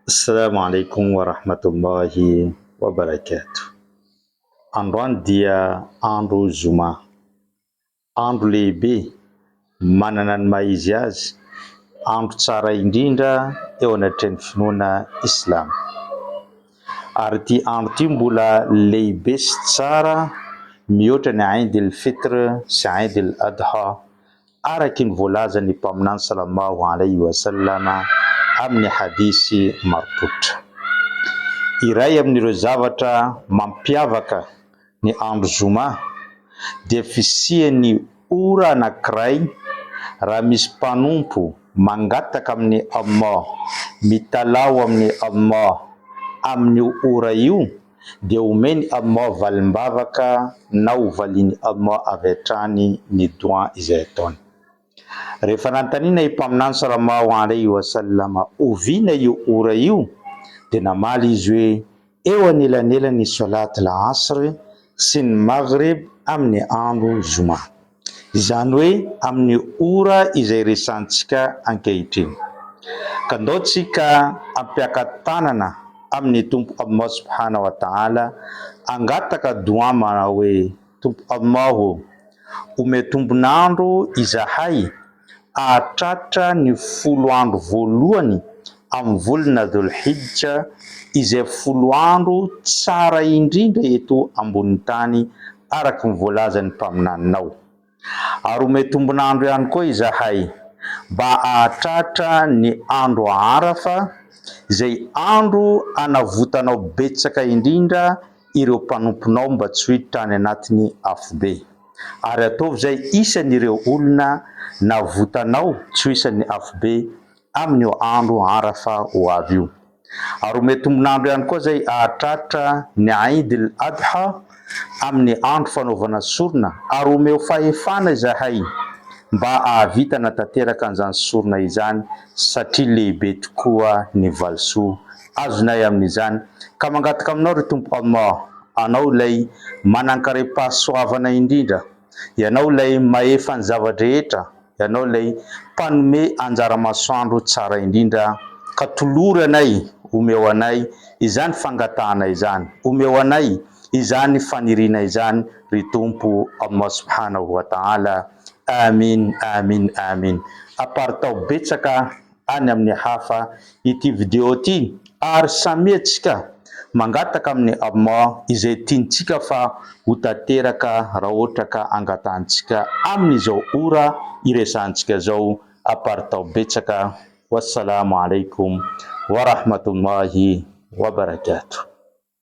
Assalamu alaikum wa rahmatullahi wa barakatuh. Androany dia andro zoma, andro lehibe manana ny maha izy azy, andro tsara indrindra eo anatrin'ny finoana Islam. Ary ity andro ity mbola lehibe sy tsara mihoatra ny Eid el-Fitr sy Eid el-Adha araky ny voalazan'ny mpaminany sallallahu alayhi wa sallama amin'ny hadisy maropotra. Iray amin'ireo zavatra mampiavaka ny andro zoma dia fisian'ny ora anankiray raha misy mpanompo mangataka amin'ny Allah, mitalao amin'ny Allah amin'ny ora io dia omeny Allah valimbavaka na hovaliany Allah avy hatrany ny doa izay ataony. Rehefa nantaniana i mpaminany sallallahu alayhi wa sallama oviana io ora io dia namaly izy hoe eo anelanelan'ny salat al-asr sy ny maghrib amin'ny andro zoma, izany hoe amin'ny ora izay resantsika ankehitriny. Ka ndao tsika ampiaka tanana amin'ny tompo Allah subhanahu wa ta'ala, angataka doa manao hoe tompo Allah, ome tombonandro izahay ahatratra ny 10 andro voalohany amin'ny volana Dhul-Hijja, izay 10 andro tsara indrindra eto ambonin'ny tany araky ny voalazan'ny mpaminaninao. Ary ome tombonandro ihany koa izahay mba ahatratra ny andro Arafa, izay andro anavotanao betsaka indrindra ireo mpanomponao mba tsy hiditra any anatiny afobe. Ary ataovy izay isan'ireo olona navotanao tsy ho isan'ny afobe amin'io andro Arafa ho avy io. Ary ome tombonandro ihany koa izay ahatratra ny Eid el-Adha amin'ny andro fanaovana sorona, ary omeo fahefana izahay mba ahavita natanteraka an'izany sorona izany satria lehibe tokoa ny valisoa azonay amin'izany. Ka mangataka aminao ry tompo Allah, anao ilay manankare-pahasoavana indrindra, ianao ilay mahefa ny zavadrehetra, ianao ilay mpanome anjara masoandro tsara indrindra, ka tolory anay, omeo anay izany fangatahana izany, omeo anay izany faniriana izany ry tompo Allah subhanahu wa ta'ala. Amin, amin, amin. Aparitao betsaka any amin'ny hafa ity video ity, ary samy antsika mangataka amin'ny Allah izay tiantsika fa ho tanteraka raha ohatra ka angatahantsika amin'izao ora iresantsika zao. Aparitao betsaka. Wassalamu alaikum wa rahmatullahi wa barakatuh.